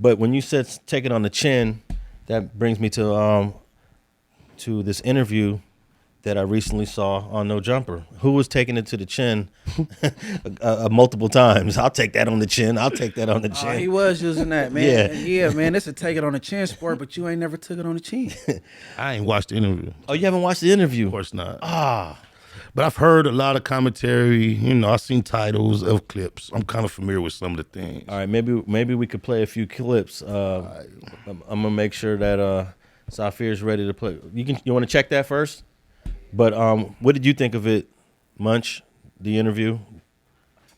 But when you said take it on the chin, that brings me to this interview that I recently saw on NoJumper. Who was taking it to the chin multiple times? I'll take that on the chin. I'll take that on the chin. He was using that, man. Yeah, man. This is take it on the chin sport, but you ain't never took it on the chin. I ain't watched the interview. Oh, you haven't watched the interview? Of course not. Ah. But I've heard a lot of commentary. You know, I've seen titles of clips. I'm kind of familiar with some of the things. All right, maybe we could play a few clips. I'm gonna make sure that Safir's ready to play. You want to check that first? But what did you think of it, Munch? The interview?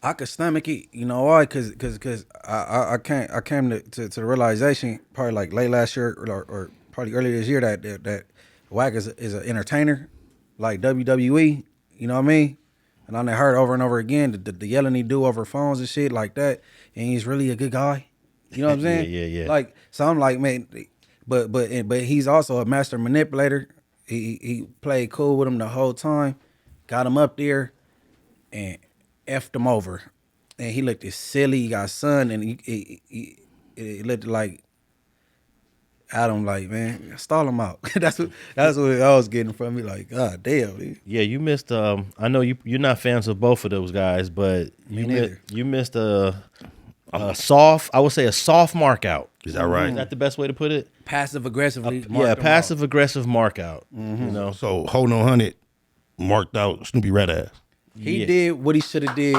I could stomach it, you know why? Cause I came to the realization probably like late last year or probably earlier this year that Wack is an entertainer, like WWE. You know what I mean? And I heard over and over again the yelling he do over phones and shit like that, and he's really a good guy. You know what I'm saying? yeah. Like, so I'm like, man, but he's also a master manipulator. He played cool with him the whole time, got him up there, and effed him over. And he looked as silly. He got son, and he looked like Adam, like, man, stall him out. that's what I was getting from me. Like, God damn, dude. Yeah, you missed. I know you're not fans of both of those guys, but you missed a soft. I would say a soft mark out. Is that right? Is that the best way to put it? Passive aggressively. Yeah, passive aggressive mark out. Mm-hmm. You know. So holding on 100 marked out Snoopy BadAzz. He did what he should have did.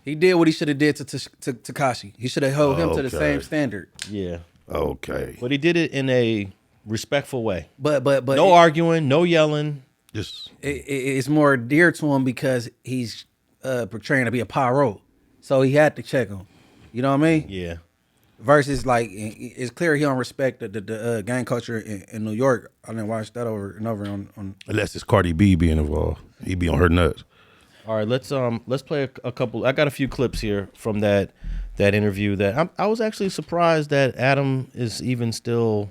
He did what he should have did to Tekashi. He should have held him to the same standard. Yeah. Okay. But he did it in a respectful way. But no arguing, no yelling. Just it's more dear to him because he's portraying to be a pyro. So he had to check him. You know what I mean? Yeah. Versus, like, it's clear he don't respect the gang culture in New York. I didn't watch that over and over on. Unless it's Cardi B being involved, he be on her nuts. All right, let's play a couple. I got a few clips here from that interview. That I was actually surprised that Adam is even still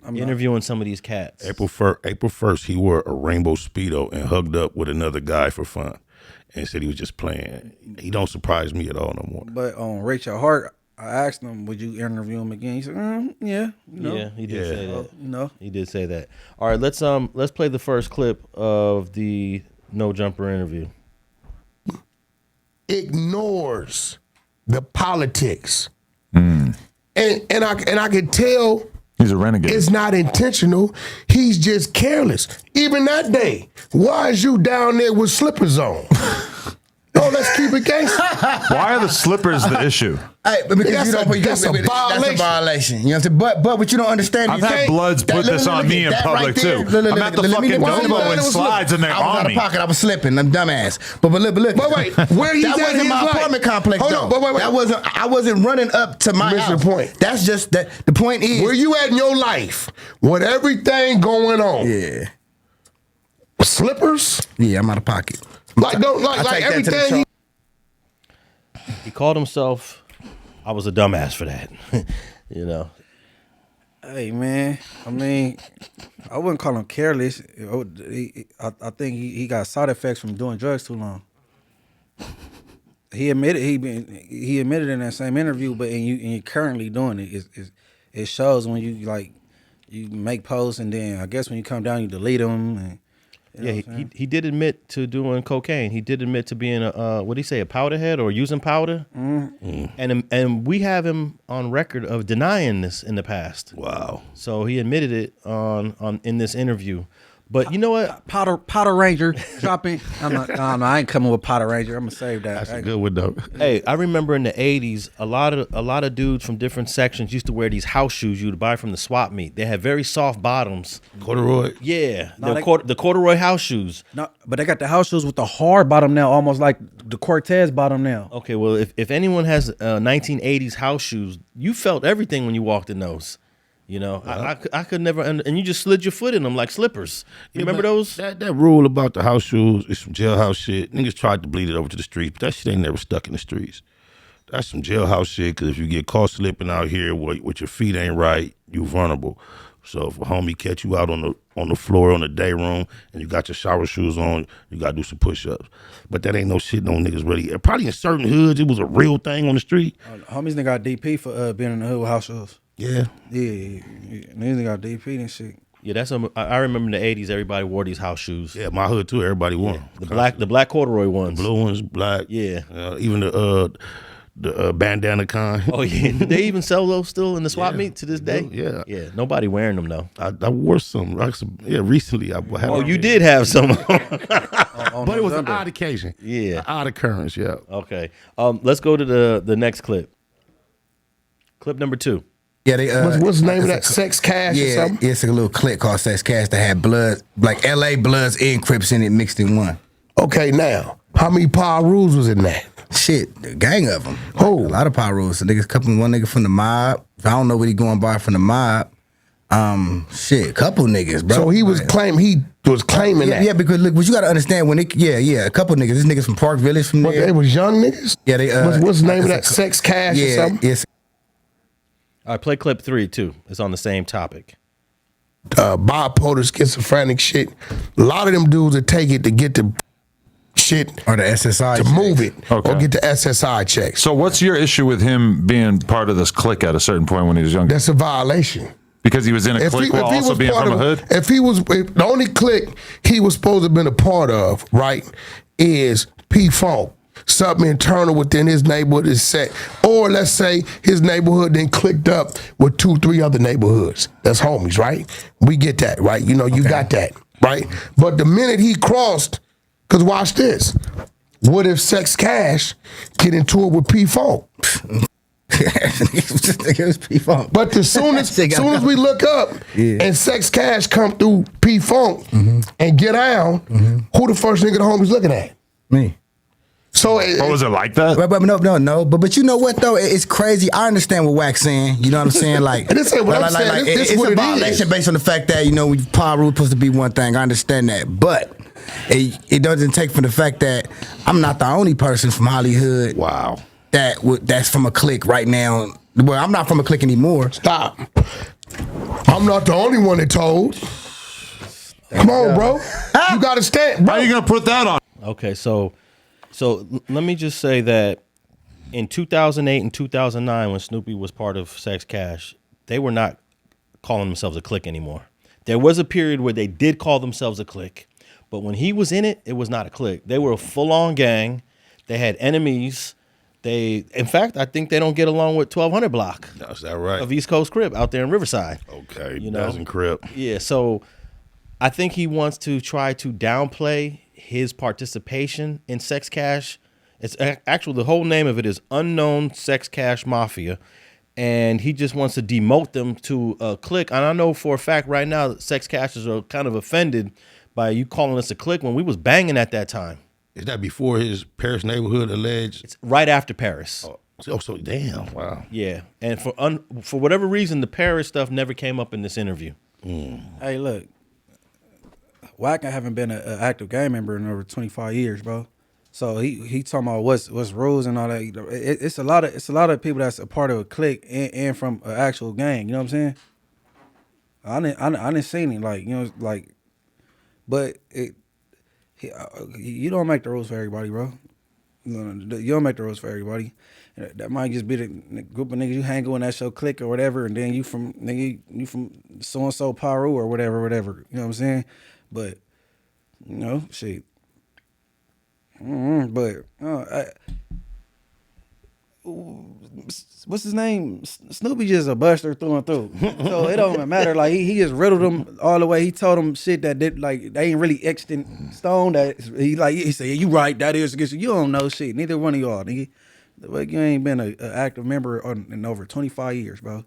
interviewing some of these cats. April 1st, he wore a rainbow Speedo and hugged up with another guy for fun, and said he was just playing. He don't surprise me at all no more. But on Rachel Hart, I asked him, "Would you interview him again?" He said, "Yeah, yeah, he did say that. He did say that. All right, let's play the first clip of the NoJumper interview. Ignores the politics, and I can tell he's a renegade. It's not intentional. He's just careless. Even that day, why is you down there with slippers on? Oh, let's keep it gangster. Why are the slippers the issue? Hey, but because that's a violation. That's a violation. You know what I'm saying? But what you don't understand, I've had Bloods put this on me in public too. I'm at the fucking Novo and slides and they're on me. I was out of pocket. I was slipping. I'm dumbass. But look. Wait. Where he's that at wasn't in my his apartment life. complex. Hold on. Wait. That wasn't. I wasn't running up to my house. Mr. Point. That's just that. The point is, where you at in your life with everything going on? Yeah. Slippers? Yeah, I'm out of pocket. Like everything. He called himself, I was a dumbass for that. You know. Hey, man. I mean, I wouldn't call him careless. I think he got side effects from doing drugs too long. He admitted in that same interview, but you currently doing it. It shows when you make posts and then I guess when you come down you delete them. And, he did admit to doing cocaine. He did admit to being what did he say, a powder head or using powder? And we have him on record of denying this in the past. Wow. So he admitted it on in this interview. But you know what? Powder Ranger dropping. I ain't coming with Powder Ranger. I'm gonna save that. That's a good one though. Hey, I remember in the '80s, a lot of dudes from different sections used to wear these house shoes you'd buy from the swap meet. They had very soft bottoms. Corduroy. Yeah, the corduroy house shoes. No, but they got the house shoes with the hard bottom now, almost like the Cortez bottom now. Okay, well, if anyone has 1980s house shoes, you felt everything when you walked in those. You know, I could never, and you just slid your foot in them like slippers. You remember those? That rule about the house shoes is some jailhouse shit. Niggas tried to bleed it over to the streets, but that shit ain't never stuck in the streets. That's some jailhouse shit, because if you get caught slipping out here with your feet ain't right, you vulnerable. So if a homie catch you out on the floor on the day room and you got your shower shoes on, you gotta do some push-ups. But that ain't no shit no niggas really. Probably in certain hoods, it was a real thing on the street. Homies done got DP for being in the hood with house shoes. Yeah. Yeah. Niggas done got DP and shit. Yeah, I remember in the 80s, everybody wore these house shoes. Yeah, my hood too. Everybody wore them. The black corduroy ones. The blue ones, black. Yeah. Even the bandana kind. Oh yeah, do they even sell those still in the swap meet to this day? Yeah. Yeah, nobody wearing them though. I wore some. Recently I had. Oh, you did have some. But it was an odd occasion. Yeah. An odd occurrence, yeah. Okay. Let's go to the next clip. Clip number 2. Yeah, they What's the name of that? Sex Cash or something? It's a little clique called Sex Cash that had blood, like LA Bloods and Crips in it mixed in one. Okay, now, how many power rules was in that? Shit, a gang of them. Oh. A lot of power rules. So one nigga from the mob. I don't know what he going by from the mob. A couple niggas, bro. So he was claiming that. Yeah, because look, what you gotta understand a couple niggas. This niggas from Park Village from there. They was young niggas? Yeah, they what's the name of that? Sex Cash or something? Yes. All right, play clip 3 too. It's on the same topic. Bipolar, schizophrenic shit. A lot of them dudes that take it to get the shit or the SSI to checks. move it Okay. or get the SSI checks. So what's your issue with him being part of this clique at a certain point when he was younger? That's a violation. Because he was in a clique while also being from a hood? If the only clique he was supposed to have been a part of, right, is P-Funk. Something internal within his neighborhood is set. Or let's say his neighborhood then clicked up with 2-3 other neighborhoods. That's homies, right? We get that, right? You know, you got that, right? But the minute he crossed, because watch this. What if Sex Cash get into it with P-Funk? It was P-Funk. But as soon as we look up and Sex Cash come through P-Funk and get down, who the first nigga the homies looking at? Me. So was it like that? But no. But you know what though? It's crazy. I understand what Wack's saying. You know what I'm saying? Like, this ain't what I'm saying. This it's what a it violation is. based on the fact that power rule supposed to be one thing. I understand that, but it doesn't take from the fact that I'm not the only person from Hollywood. Wow. That's from a clique right now. Well, I'm not from a clique anymore. Stop. I'm not the only one that told. Come on, bro. You got to stand. How are you going to put that on? Okay, so let me just say that in 2008 and 2009, when Snoopy was part of Sex Cash, they were not calling themselves a clique anymore. There was a period where they did call themselves a clique, but when he was in it, it was not a clique. They were a full-on gang. They had enemies. In fact, I think they don't get along with 1200 Block. Is that right? Of East Coast Crip out there in Riverside. Okay, you know, doesn't Crip. Yeah, so I think he wants to try to downplay his participation in Sex Cash. It's actually, the whole name of it is Unknown Sex Cash Mafia, and he just wants to demote them to a clique. And I know for a fact right now that Sex Cashers are kind of offended by you calling us a clique when we was banging at that time. Is that before his Paris neighborhood alleged? It's right after Paris. Oh, so damn, wow. Yeah, and for whatever reason, the Paris stuff never came up in this interview. Hey, look. Wack haven't been an active gang member in over 25 years, bro. So he talking about what's rules and all that. It's a lot of people that's a part of a clique and from an actual gang. You know what I'm saying? I didn't see any but you don't make the rules for everybody, bro. You don't make the rules for everybody. That might just be the group of niggas you hang with, that's your clique or whatever, and then you from so and so Paru or whatever. You know what I'm saying? But shit. What's his name? Snoopy just a buster through and through. So it don't even matter. Like he just riddled them all the way. He told them shit that they ain't really etched in stone. That he said, you right, that is against you. You don't know shit. Neither one of y'all, nigga. Like you ain't been an active member in over 25 years, bro.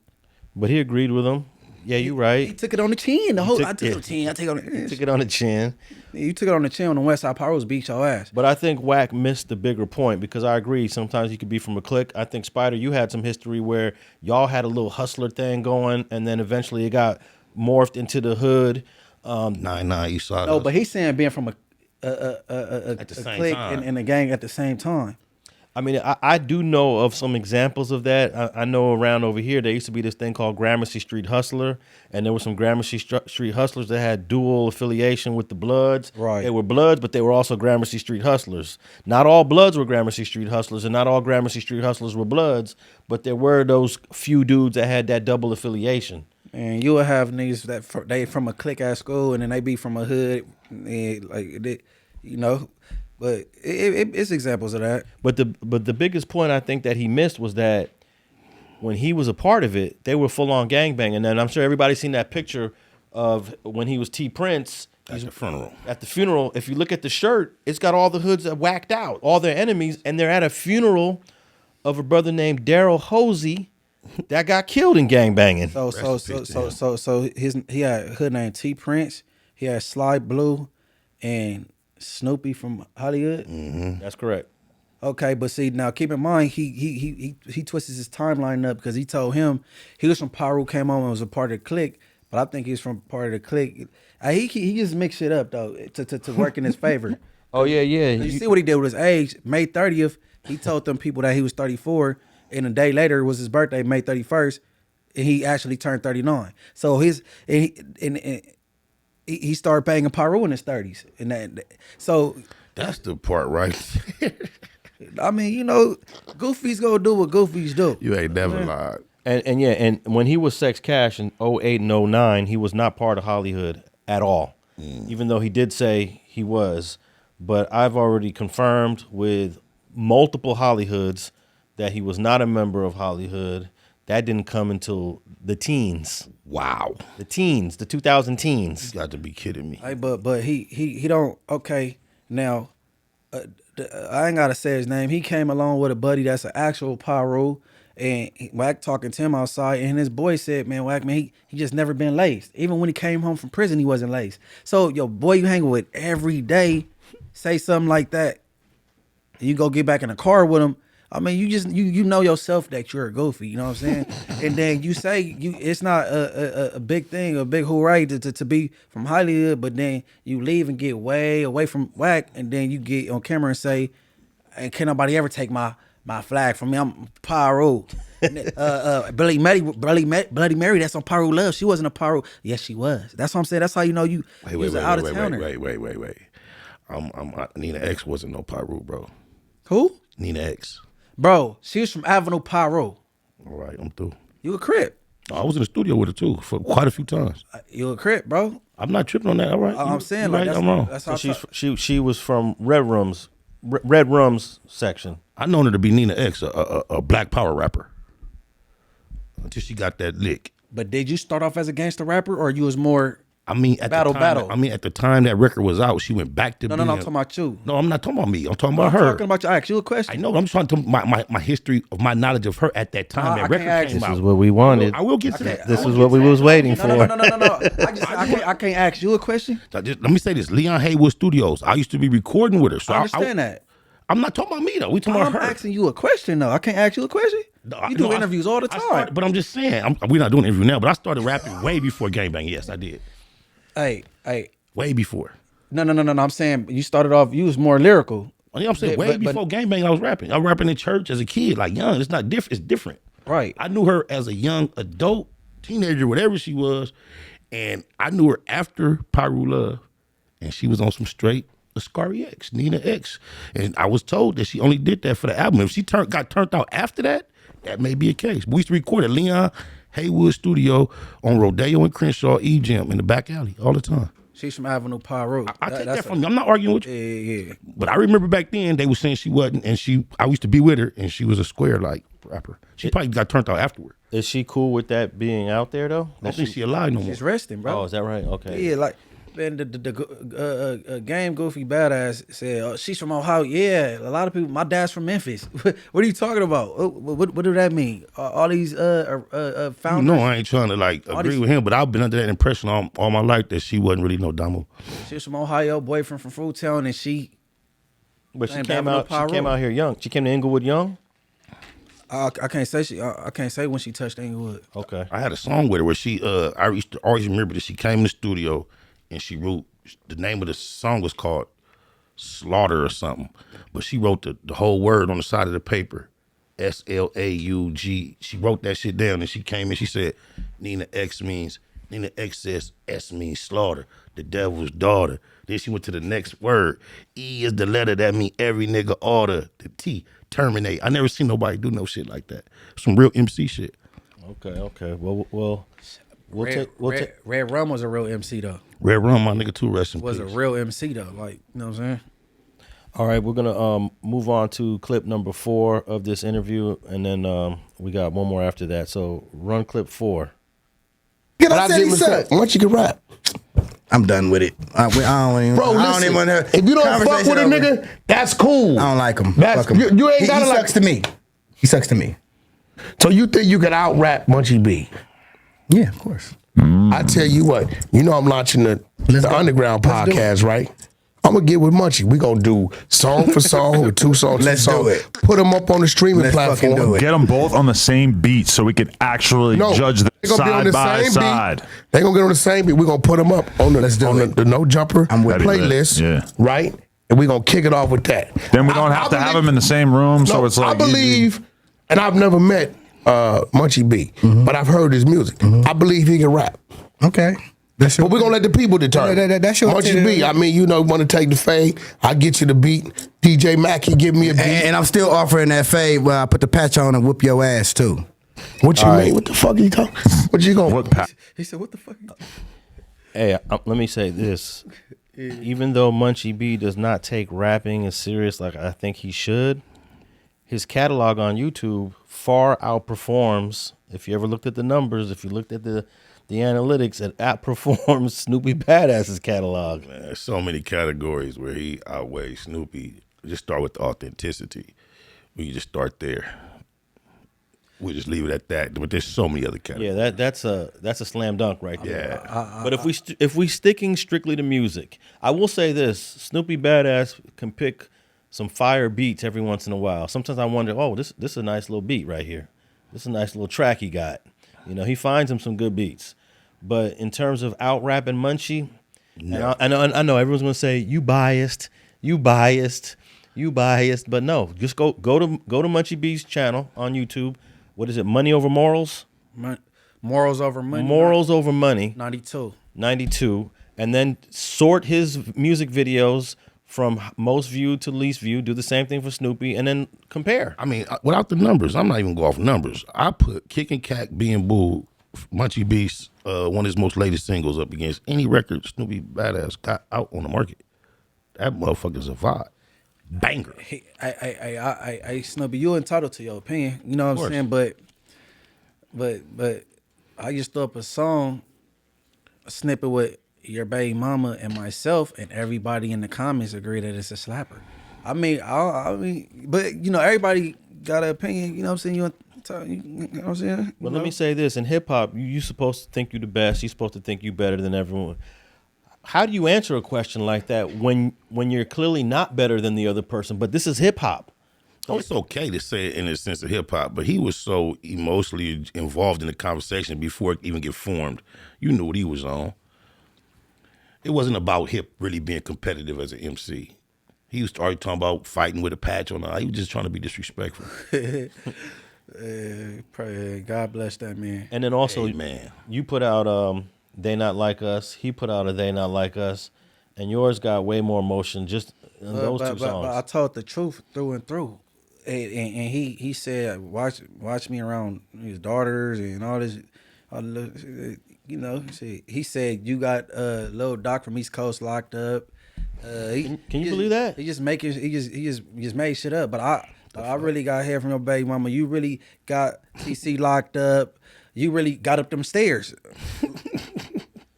But he agreed with him. Yeah, you right. He took it on the chin. I took it on the chin. I take it on the chin. He took it on the chin. You took it on the chin on the West Side Powers beat your ass. But I think Wack missed the bigger point because I agree. Sometimes you could be from a clique. I think Spider, you had some history where y'all had a little hustler thing going, and then eventually it got morphed into the hood. You saw No, but he's saying being from a at the same clique time. and a gang at the same time. I mean, I do know of some examples of that. I know around over here, there used to be this thing called Gramercy Street Hustler, and there were some Gramercy Street Hustlers that had dual affiliation with the Bloods. Right. They were Bloods, but they were also Gramercy Street Hustlers. Not all Bloods were Gramercy Street Hustlers, and not all Gramercy Street Hustlers were Bloods, but there were those few dudes that had that double affiliation. And you will have niggas that they from a clique at school, and then they be from a hood, and But it's examples of that. But the biggest point I think that he missed was that when he was a part of it, they were full on gangbanging. And I'm sure everybody's seen that picture of when he was T Prince At the funeral. At the funeral, if you look at the shirt, it's got all the hoods that whacked out, all their enemies, and they're at a funeral of a brother named Daryl Hosey that got killed in gangbanging. So he had a hood named T Prince. He had Sly Blue and Snoopy from Hollywood. Mm-hmm. That's correct. Okay, but see now, keep in mind he twisted his timeline up because he told him he was from Paru, came on and was a part of the clique, but I think he's from part of the clique. He just mixed it up though to work in his favor. Oh yeah. You see what he did with his age? May 30th, he told them people that he was 34, and a day later was his birthday, May 31st, and he actually turned 39. So he started banging Paru in his 30s, and so that's the part, right? I mean, Goofy's gonna do what Goofies do. You ain't never lied. And when he was Sex Cash in 08 and 09, he was not part of Hollywood at all, even though he did say he was. But I've already confirmed with multiple Hollywoods that he was not a member of Hollywood. That didn't come until the teens. Wow. The teens, the 2000 teens. You got to be kidding me. Hey, but he don't. Okay, now I ain't gotta say his name. He came along with a buddy that's an actual Paru, and Wack talking to him outside, and his boy said, "Man, Wack, man, he just never been laced. Even when he came home from prison, he wasn't laced. So your boy you hang with every day, say something like that, and you go get back in the car with him. I mean, you know yourself that you're a goofy, you know what I'm saying? And then you say it's not a big thing, a big hooray to be from Hollywood, but then you leave and get way away from Wack, and then you get on camera and say, "And can nobody ever take my flag from me? I'm Paru." Bloody Mary, that's on Paru Love. She wasn't a Paru. Yes, she was. That's what I'm saying. That's how you know you was an out of towner. Wait. Nina X wasn't no Paru, bro. Who? Nina X. Bro, she was from Avenue Paru. All right, I'm through. You a Crip. I was in the studio with her too for quite a few times. You a Crip, bro. I'm not tripping on that. All right, I'm saying right, like I'm wrong. That's how So she was from Red Rums section. I known her to be Nina X, a Black Power rapper, until she got that lick. But did you start off as a gangster rapper, or you was more? I mean, at battle. at the time that record was out, she went back to No, I'm talking about you. No, I'm not talking about me. I'm talking about I'm her. talking about you. I asked you a question. I know. I'm just trying to my history of my knowledge of her at that time. That record came out. This is what we wanted. I will get to that. This is what we was waiting for. No. I can't ask you a question. Let me say this: Leon Haywood Studios. I used to be recording with her. So I understand that. I'm not talking about me though. We talking about her. I'm asking you a question though. I can't ask you a question. You do interviews all the time. But I'm just saying, we're not doing an interview now. But I started rapping way before Gangbang. Yes, I did. Hey. Way before. No. I'm saying you started off. You was more lyrical. You know what I'm saying? Way before Gangbang, I was rapping. I was rapping in church as a kid, like young. It's not different. It's different. Right. I knew her as a young adult, teenager, whatever she was, and I knew her after Pyru Love, and she was on some straight Ascari X, Nina X, and I was told that she only did that for the album. If she got turned out after that, that may be a case. But we used to record at Leon Haywood Studio on Rodeo and Crenshaw E-Gym in the back alley all the time. She's from Avenue Pyro. I take that from you. I'm not arguing with you. Yeah. But I remember back then they were saying she wasn't, and I used to be with her, and she was a square like rapper. She probably got turned out afterward. Is she cool with that being out there though? I don't think she alive no more. She's resting, bro. Oh, is that right? Okay. Yeah, like man, the game Goofy BadAzz said she's from Ohio. Yeah, a lot of people. My dad's from Memphis. What are you talking about? What do that mean? All these founders. You know, I ain't trying to like agree with him, but I've been under that impression all my life that she wasn't really no damo. She's from Ohio, boyfriend from Fruitown, and she. But she came out. She came out here young. She came to Inglewood young. I can't say I can't say when she touched Inglewood. Okay. I had a song with her where she. I used to always remember that she came in the studio and she wrote. The name of the song was called Slaughter or something. But she wrote the whole word on the side of the paper. SLAUG. She wrote that shit down and she came in. She said, Nina X says S means slaughter, the devil's daughter. Then she went to the next word. E is the letter that mean every nigga order. The T, terminate. I never seen nobody do no shit like that. Some real MC shit. Okay. We'll take Red Rum was a real MC though. Red Rum, my nigga too, rest in peace. Was a real MC though, like, you know what I'm saying? All right, we're gonna move on to clip number 4 of this interview, and then we got one more after that. So run clip 4. Get up there, Munchie can rap. I'm done with it. I don't even. Bro, I don't even want to. if you don't fuck with a nigga, that's cool. I don't like him. That's, Fuck him. you ain't gotta he like. sucks to me. He sucks to me. So you think you can out rap Munchie B? Yeah, of course. I tell you what, you know I'm launching the Underground podcast, right? I'm gonna get with Munchie. We gonna do song for song with 2 songs. Let's do it. Put them up on the streaming platform. do it. Get them both on the same beat so we can actually judge them they gonna be on side the by same side. Beat. They gonna get on the same beat. We gonna put them up on the the NoJumper playlist, right? And we gonna kick it off with that. Then we don't have to have them in the same room. So it's like I believe, and I've never met Munchie B, but I've heard his music. I believe he can rap. Okay. But we're gonna let the people determine. That's your Munchie B. I mean, you know, want to take the fade? I get you the beat. DJ Mackey, give me a beat. And I'm still offering that fade where I put the patch on and whoop your ass too. What you mean? What the fuck are you talking? What you going? He said, "What the fuck?" Hey, let me say this. Even though Munchie B does not take rapping as serious like I think he should, his catalog on YouTube far outperforms. If you ever looked at the numbers, if you looked at the analytics, it outperforms Snoopy BadAzz's catalog. Man, there's so many categories where he outweighs Snoopy. Just start with the authenticity. We just start there. We just leave it at that. But there's so many other categories. Yeah, that's a slam dunk right there. Yeah. But if we sticking strictly to music, I will say this: Snoopy BadAzz can pick some fire beats every once in a while. Sometimes I wonder, oh, this is a nice little beat right here. This is a nice little track he got. You know, he finds him some good beats. But in terms of out rapping Munchie, no. I know everyone's gonna say you biased, but no, just go to Munchie B's channel on YouTube. What is it? Money Over Morals? Morals Over Money. Morals Over Money. 92. And then sort his music videos from most viewed to least viewed. Do the same thing for Snoopy, and then compare. I mean, without the numbers, I'm not even going off numbers. I put Kickin' Cat Being Bull, Munchie B's one of his most latest singles up against any record Snoopy BadAzz got out on the market. That motherfucker's a vibe. Banger. Hey, Snoopy, you entitled to your opinion. You know what I'm saying? But I just throw up a song, a snippet with your baby mama and myself, and everybody in the comments agree that it's a slapper. I mean, but you know, everybody got an opinion. You know what I'm saying? You know what I'm saying? Well, let me say this: in hip hop, you supposed to think you the best. You're supposed to think you better than everyone. How do you answer a question like that when you're clearly not better than the other person? But this is hip hop. Oh, it's okay to say it in the sense of hip hop, but he was so emotionally involved in the conversation before it even get formed. You knew what he was on. It wasn't about hip really being competitive as an MC. He was already talking about fighting with a patch on. He was just trying to be disrespectful. God bless that man. And then also, Amen. You put out They Not Like Us. He put out a They Not Like Us, and yours got way more emotion just in those two songs. But I told the truth through and through, and he said, watch me around his daughters and all this. You know, he said you got Lil Doc from East Coast locked up. Can you believe that? He just made shit up. But I really got hair from your baby mama. You really got TC locked up. You really got up them stairs.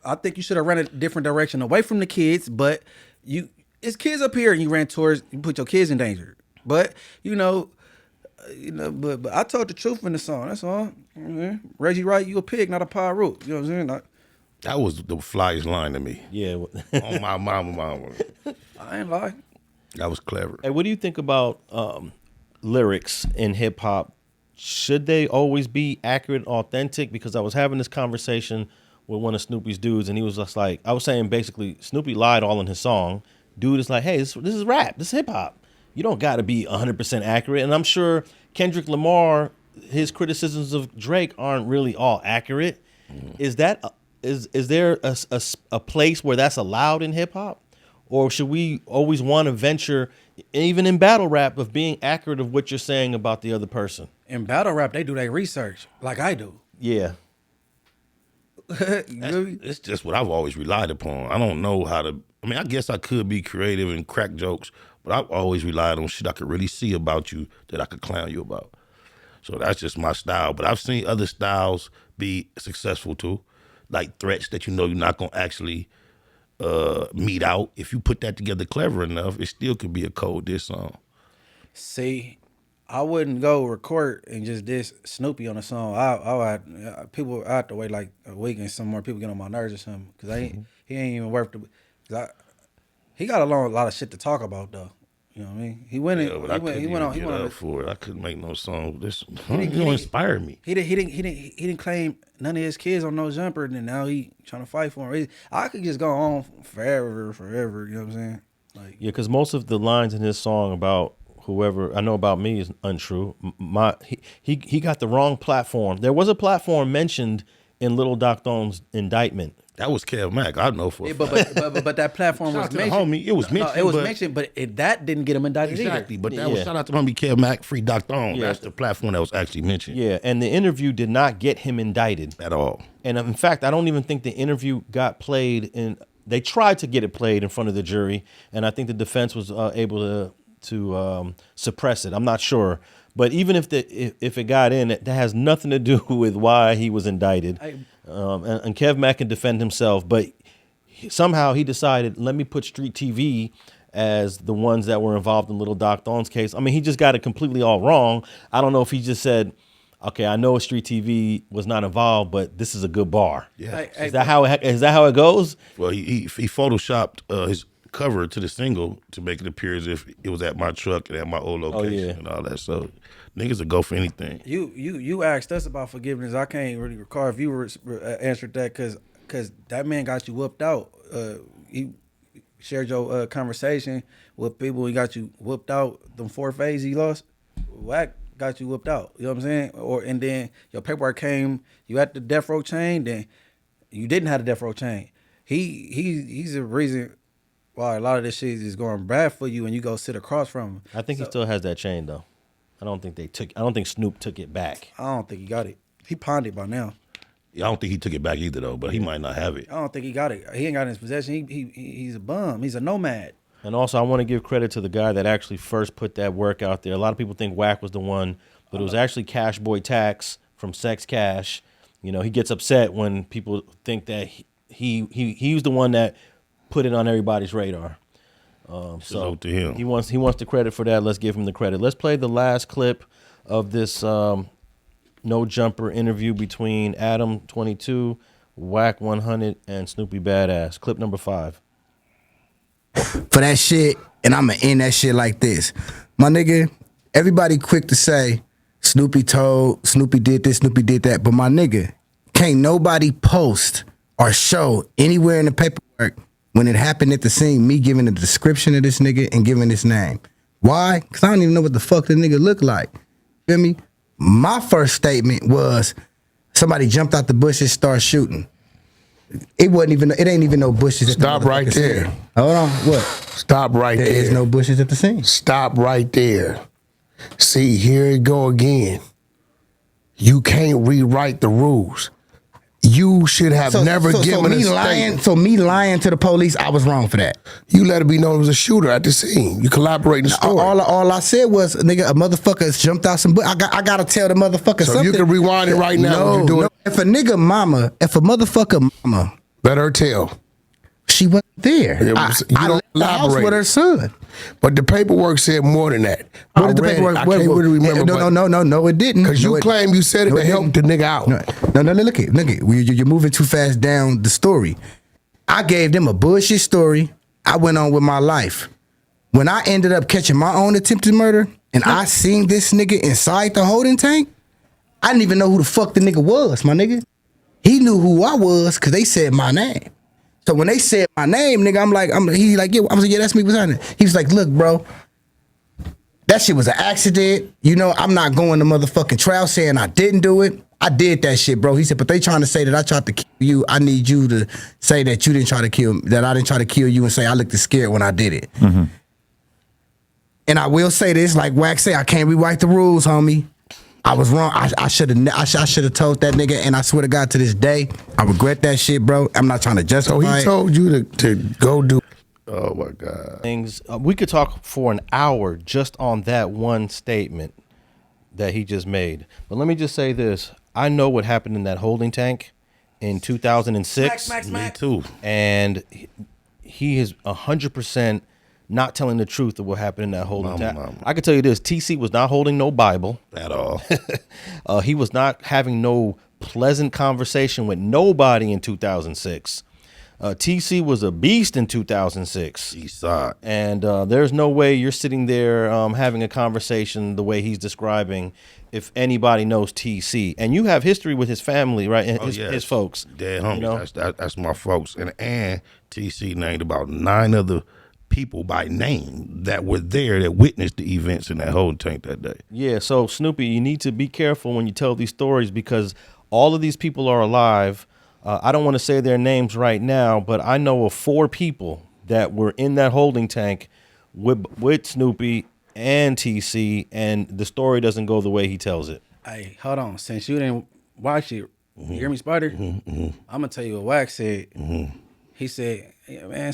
I think you should have run a different direction away from the kids. But it's kids up here, and you put your kids in danger. But but I told the truth in the song. That's all. Mm-hmm. Reggie Wright, you a pig, not a pirate. You know what I'm saying? That was the flyest line to me. Yeah. On my mama. I ain't lying. That was clever. Hey, what do you think about lyrics in hip hop? Should they always be accurate, authentic? Because I was having this conversation with one of Snoopy's dudes, and he was just like, I was saying basically, Snoopy lied all in his song. dude is like, hey, this is rap, this is hip hop. You don't got to be 100% accurate. And I'm sure Kendrick Lamar, his criticisms of Drake aren't really all accurate. Is there a place where that's allowed in hip hop, or should we always want to venture, even in battle rap, of being accurate of what you're saying about the other person? In battle rap, they do their research like I do. Yeah. It's just what I've always relied upon. I don't know how to. I mean, I guess I could be creative and crack jokes, but I've always relied on shit I could really see about you that I could clown you about. So that's just my style. But I've seen other styles be successful too, like threats that you know you're not gonna actually meet out. If you put that together clever enough, it still could be a cold diss song. See, I wouldn't go record and just diss Snoopy on a song. I have to wait like a week and some more people get on my nerves or something because he ain't even worth the. He got a lot of shit to talk about though. You know what I mean? He went on for it. I couldn't make no song. This he don't inspire me. He didn't claim none of his kids on NoJumper, and now he trying to fight for him. I could just go on forever. You know what I'm saying? Like, yeah, because most of the lines in his song about whoever I know about me is untrue. He got the wrong platform. There was a platform mentioned in Little Doc Dome's indictment. That was Kev Mack. I know for a fact. But that platform was mentioned. Homie, it was mentioned. It was mentioned, but that didn't get him indicted exactly. either. But that was shout out to homie Kev Mack, Free Doc Dome. That's the platform that was actually mentioned. Yeah, and the interview did not get him indicted at all. And in fact, I don't even think the interview got played in. They tried to get it played in front of the jury, and I think the defense was able to suppress it. I'm not sure. But even if it got in, that has nothing to do with why he was indicted. And Kev Mack can defend himself, but somehow he decided, let me put Street TV as the ones that were involved in Little Doc Dome's case. I mean, he just got it completely all wrong. I don't know if he just said, okay, I know Street TV was not involved, but this is a good bar. Yeah. Is that how it goes? Well, he photoshopped his cover to the single to make it appear as if it was at my truck and at my old location and all that. So niggas will go for anything. You asked us about forgiveness. I can't really recall if you answered that because that man got you whooped out. He shared your conversation with people. He got you whooped out. Them 4 phases he lost. Wack got you whooped out. You know what I'm saying? And then your paperwork came. You had the death row chain. Then you didn't have the death row chain. He's the reason why a lot of this shit is going bad for you, and you go sit across from him. I think he still has that chain though. I don't think Snoop took it back. I don't think he got it. He pawned it by now. Yeah, I don't think he took it back either though, but he might not have it. I don't think he got it. He ain't got it in his possession. He's a bum. He's a nomad. And also, I want to give credit to the guy that actually first put that work out there. A lot of people think Wack was the one, but it was actually Cash Boy Tax from Sex Cash. You know, he gets upset when people think that he was the one that put it on everybody's radar. So to him. He wants the credit for that. Let's give him the credit. Let's play the last clip of this NoJumper interview between Adam22, Wack100, and Snoopy BadAzz. Clip number 5. For that shit, and I'ma end that shit like this. My nigga, everybody quick to say Snoopy told, Snoopy did this, Snoopy did that. But my nigga, can't nobody post or show anywhere in the paperwork when it happened at the scene, me giving a description of this nigga and giving his name. Why? Because I don't even know what the fuck the nigga look like. Feel me? My first statement was somebody jumped out the bushes, started shooting. It ain't even no bushes. Stop right there. Scene. Hold on. What? Stop right there. There is no bushes at the scene. Stop right there. See, here it go again. You can't rewrite the rules. You should have never given a statement. So me lying to the police, I was wrong for that. You let it be known it was a shooter at the scene. You collaborate in the story. All I said was, nigga, a motherfucker jumped out some. I gotta tell the motherfucker something. So you can rewind it right now. No. If a motherfucker mama, let her tell. She wasn't there. You I don't left the house elaborate with her son. But the paperwork said more than that. What did the paperwork? I can't really remember. No, it didn't. Because you claim you said it to help the nigga out. No, look it. You're moving too fast down the story. I gave them a bullshit story. I went on with my life. When I ended up catching my own attempted murder, and I seen this nigga inside the holding tank, I didn't even know who the fuck the nigga was, my nigga. He knew who I was because they said my name. So when they said my name, nigga, he like, yeah, I was like, yeah, that's me. What's happening? He was like, look, bro, that shit was an accident. You know, I'm not going to motherfucking trial saying I didn't do it. I did that shit, bro. He said, but they trying to say that I tried to kill you. I need you to say that you didn't try to kill me, that I didn't try to kill you, and say I looked scared when I did it. Mm-hmm. And I will say this, like Wack say, I can't rewrite the rules, homie. I was wrong. I should have told that nigga, and I swear to God, to this day, I regret that shit, bro. I'm not trying to justify So he told you to go do. Oh my God. Things we could talk for an hour just on that one statement that he just made. But let me just say this. I know what happened in that holding tank in 2006. Me too. And he is 100% not telling the truth of what happened in that holding tank. I can tell you this, TC was not holding no Bible. At all. He was not having no pleasant conversation with nobody in 2006. TC was a beast in 2006. Eastside. And there's no way you're sitting there having a conversation the way he's describing if anybody knows TC. And you have history with his family, right? And his folks. Dead homies. You know? That's my folks. And TC named about 9 other people by name that were there that witnessed the events in that holding tank that day. Yeah, so Snoopy, you need to be careful when you tell these stories because all of these people are alive. I don't want to say their names right now, but I know of 4 people that were in that holding tank with Snoopy and TC, and the story doesn't go the way he tells it. Hey, hold on. Since you didn't watch it, you hear me, Spider? I'm going to tell you what Wack said. He said, yeah, man,